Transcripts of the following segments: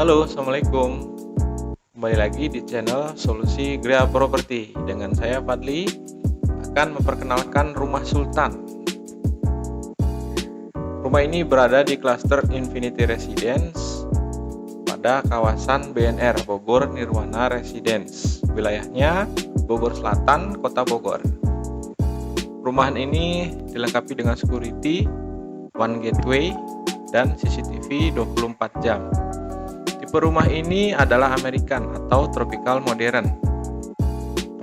Halo, assalamualaikum. Kembali lagi di channel Solusi Grea Properti. Dengan saya Fadli akan memperkenalkan Rumah Sultan. Rumah ini berada di klaster Infinity Residence pada kawasan BNR Bogor Nirwana Residence. Wilayahnya Bogor Selatan, Kota Bogor. Rumahan ini dilengkapi dengan security, one gateway, dan CCTV 24 jam. Tipe rumah ini adalah American atau Tropical Modern.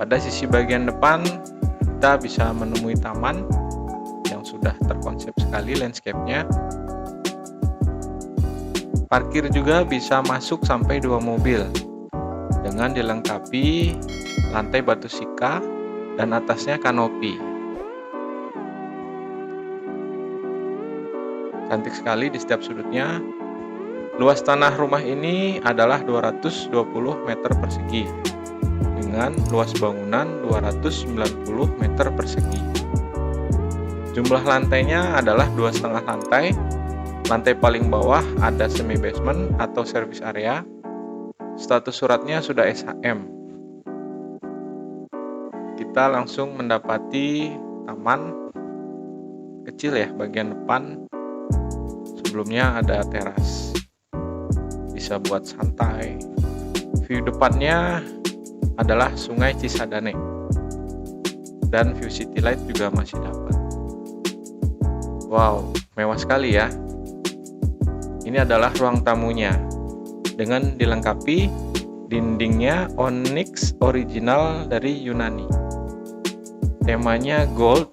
Pada sisi bagian depan kita bisa menemui taman yang sudah terkonsep sekali landscape-nya. Parkir juga bisa masuk sampai 2 mobil dengan dilengkapi lantai batu sika dan atasnya kanopi. Cantik sekali di setiap sudutnya. Luas tanah rumah ini adalah 220 meter persegi dengan luas bangunan 290 meter persegi. Jumlah lantainya adalah 2,5 lantai. Lantai paling bawah ada semi basement atau service area. Status suratnya sudah SHM. Kita langsung mendapati taman kecil ya bagian depan. Sebelumnya ada teras. Bisa buat santai. View depannya adalah Sungai Cisadane dan view city light juga masih dapat. Wow, mewah sekali ya. Ini adalah ruang tamunya dengan dilengkapi dindingnya onyx original dari Yunani. Temanya gold.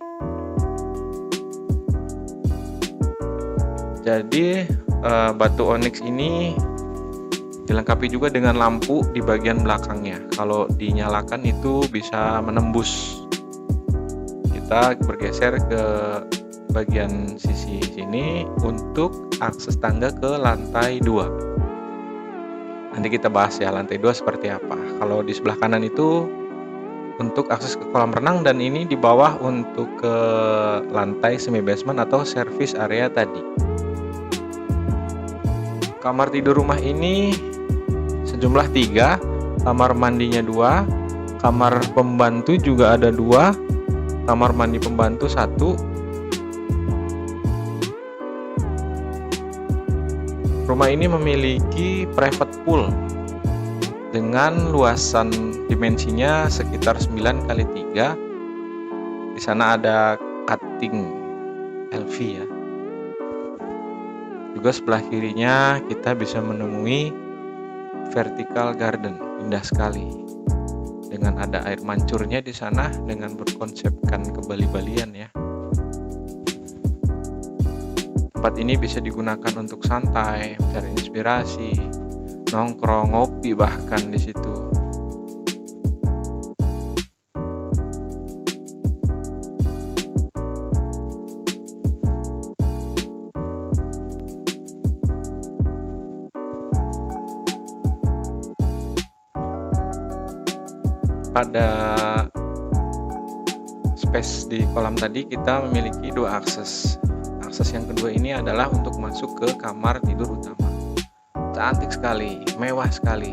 Jadi batu onyx ini dilengkapi juga dengan lampu di bagian belakangnya. Kalau dinyalakan itu bisa menembus. Kita bergeser ke bagian sisi sini untuk akses tangga ke lantai 2. Nanti kita bahas ya lantai 2 seperti apa. Kalau di sebelah kanan itu untuk akses ke kolam renang dan ini di bawah untuk ke lantai semi basement atau service area tadi. Kamar tidur rumah ini sejumlah 3, kamar mandinya 2, kamar pembantu juga ada 2, kamar mandi pembantu 1. Rumah ini memiliki private pool dengan luasan dimensinya sekitar 9x3. Di sana ada cutting LV ya. Juga sebelah kirinya kita bisa menemui vertical garden, indah sekali. Dengan ada air mancurnya di sana dengan berkonsepkan kebali-balian ya. Tempat ini bisa digunakan untuk santai, mencari inspirasi, nongkrong, ngopi bahkan di situ. Pada space di kolam tadi kita memiliki 2 akses. Akses yang kedua ini adalah untuk masuk ke kamar tidur utama. Cantik sekali, mewah sekali.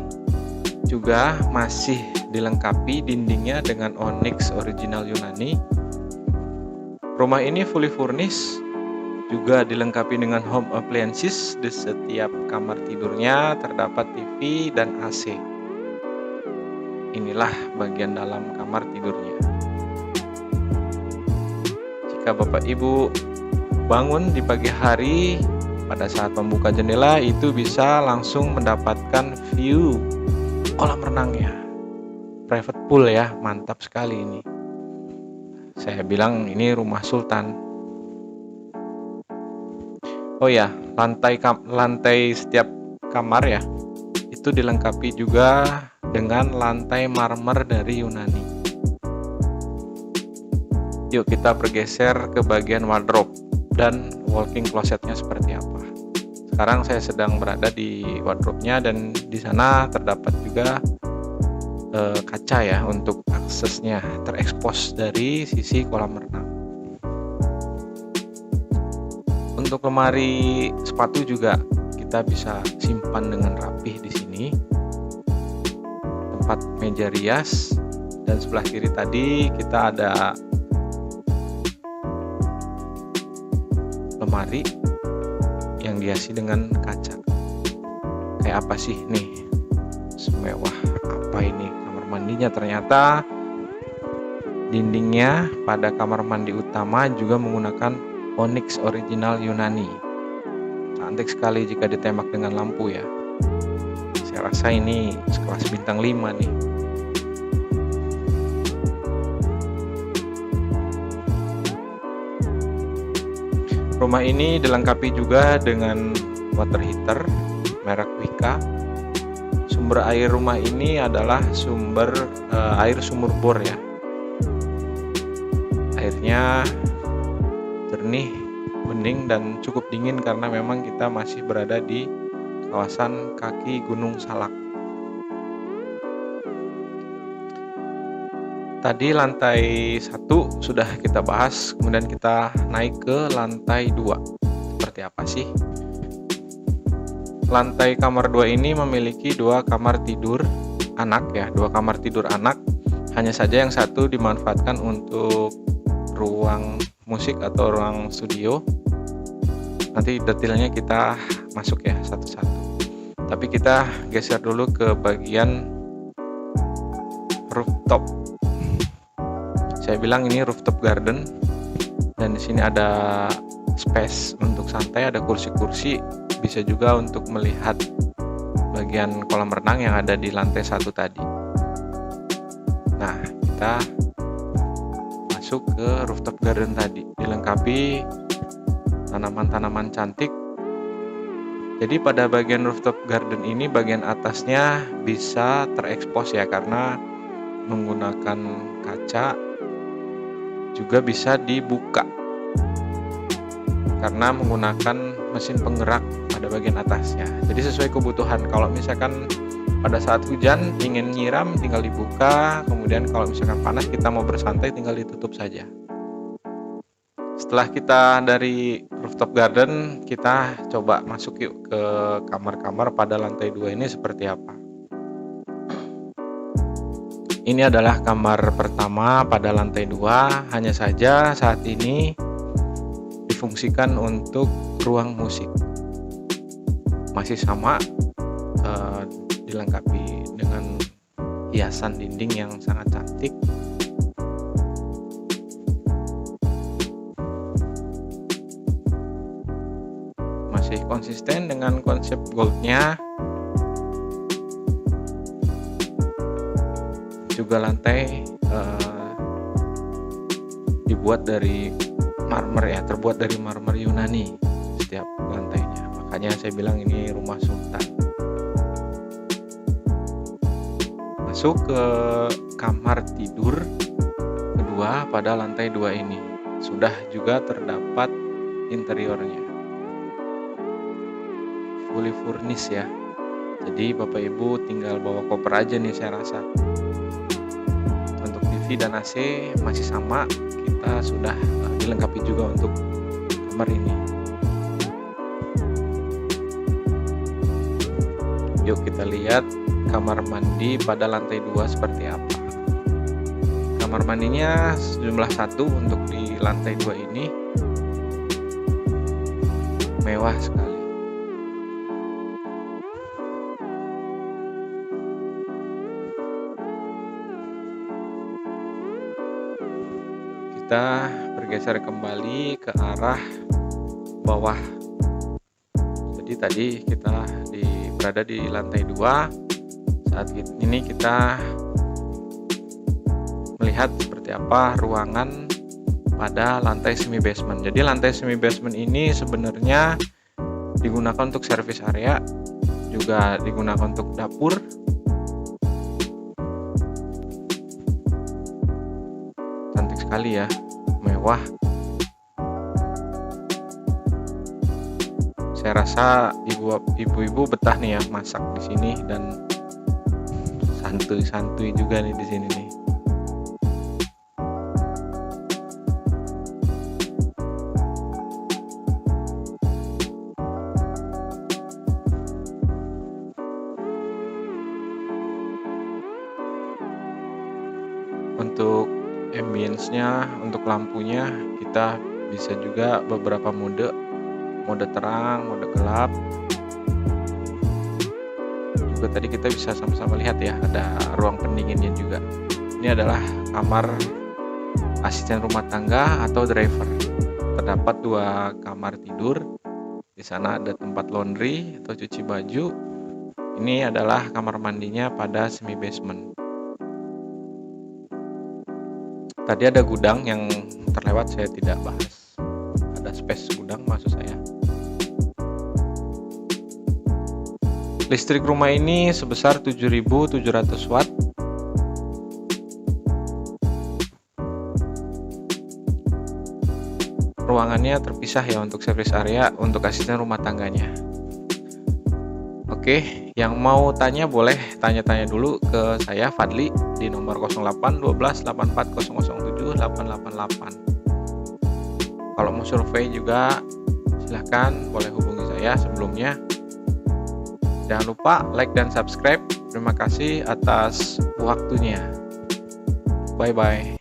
Juga masih dilengkapi dindingnya dengan onyx original Yunani. Rumah ini fully furnished, juga dilengkapi dengan home appliances. Di setiap kamar tidurnya terdapat TV dan AC. Inilah bagian dalam kamar tidurnya. Jika Bapak Ibu bangun di pagi hari pada saat membuka jendela itu bisa langsung mendapatkan view kolam renangnya. Private pool ya, mantap sekali ini. Saya bilang ini rumah sultan. Oh ya, lantai setiap kamar ya, itu dilengkapi juga dengan lantai marmer dari Yunani. Yuk kita bergeser ke bagian wardrobe dan walk-in closetnya seperti apa. Sekarang saya sedang berada di wardrobe-nya dan di sana terdapat juga kaca ya untuk aksesnya terekspos dari sisi kolam renang. Untuk lemari sepatu juga kita bisa simpan dengan rapih di sini. Tempat meja rias dan sebelah kiri tadi kita ada lemari yang dihiasi dengan kaca. Kayak apa sih nih? Semewah apa ini kamar mandinya? Ternyata dindingnya pada kamar mandi utama juga menggunakan onyx original Yunani. Cantik sekali jika ditembak dengan lampu ya. Saya rasa ini sekelas bintang 5 nih. Rumah ini dilengkapi juga dengan water heater merek Wika. Sumber air rumah ini adalah air sumur bor ya. Airnya jernih, bening dan cukup dingin karena memang kita masih berada di kawasan kaki Gunung Salak. Tadi lantai 1 sudah kita bahas, kemudian kita naik ke lantai 2. Seperti apa sih? Lantai kamar 2 ini memiliki 2 kamar tidur anak ya, 2 kamar tidur anak. Hanya saja yang satu dimanfaatkan untuk ruang musik atau ruang studio. Nanti detailnya kita masuk ya satu-satu. Tapi kita geser dulu ke bagian rooftop. Saya bilang ini rooftop garden dan di sini ada space untuk santai, ada kursi-kursi, bisa juga untuk melihat bagian kolam renang yang ada di lantai 1 tadi. Nah, kita masuk ke rooftop garden tadi, dilengkapi tanaman-tanaman cantik. Jadi pada bagian rooftop garden ini bagian atasnya bisa terekspos ya, karena menggunakan kaca, juga bisa dibuka karena menggunakan mesin penggerak pada bagian atasnya. Jadi sesuai kebutuhan, kalau misalkan pada saat hujan ingin nyiram tinggal dibuka, kemudian kalau misalkan panas kita mau bersantai tinggal ditutup saja. Setelah kita dari rooftop garden, kita coba masuk yuk ke kamar-kamar pada lantai 2 ini seperti apa. Ini adalah kamar pertama pada lantai 2, hanya saja saat ini difungsikan untuk ruang musik. Masih sama, dilengkapi dengan hiasan dinding yang sangat cantik. Masih konsisten dengan konsep goldnya. Juga lantai dibuat dari marmer ya, terbuat dari marmer Yunani setiap lantainya. Makanya saya bilang ini rumah sultan. Masuk ke kamar tidur kedua pada lantai 2 ini. Sudah juga terdapat interiornya. Fully furnished ya. Jadi Bapak Ibu tinggal bawa koper aja nih saya rasa. Untuk TV dan AC masih sama, kita sudah dilengkapi juga untuk kamar ini. Yuk kita lihat kamar mandi pada lantai 2 seperti apa. Kamar mandinya sejumlah 1 untuk di lantai 2 ini. Mewah sekali. Kita bergeser kembali ke arah bawah. Jadi tadi kita berada di lantai 2. Saat ini kita melihat seperti apa ruangan pada lantai semi basement. Jadi lantai semi basement ini sebenarnya digunakan untuk servis area, juga digunakan untuk dapur. Cantik sekali ya, mewah. Saya rasa ibu-ibu betah nih ya masak di sini, dan santuy-santuy juga nih di sini nih. Untuk ambience-nya, untuk lampunya kita bisa juga beberapa mode terang, mode gelap. Juga tadi kita bisa sama-sama lihat ya, ada ruang pendinginnya juga. Ini adalah kamar asisten rumah tangga atau driver. Terdapat 2 kamar tidur. Di sana ada tempat laundry atau cuci baju. Ini adalah kamar mandinya pada semi basement. Tadi ada gudang yang terlewat, saya tidak bahas. Ada space gudang maksud saya. Listrik rumah ini sebesar 7.700 watt. Ruangannya terpisah ya untuk service area untuk asisten rumah tangganya. Oke, yang mau tanya boleh tanya-tanya dulu ke saya Fadli di nomor 08 12 84 007 888. Kalau mau survei juga silahkan, boleh hubungi saya sebelumnya. Jangan lupa like dan subscribe. Terima kasih atas waktunya. Bye-bye.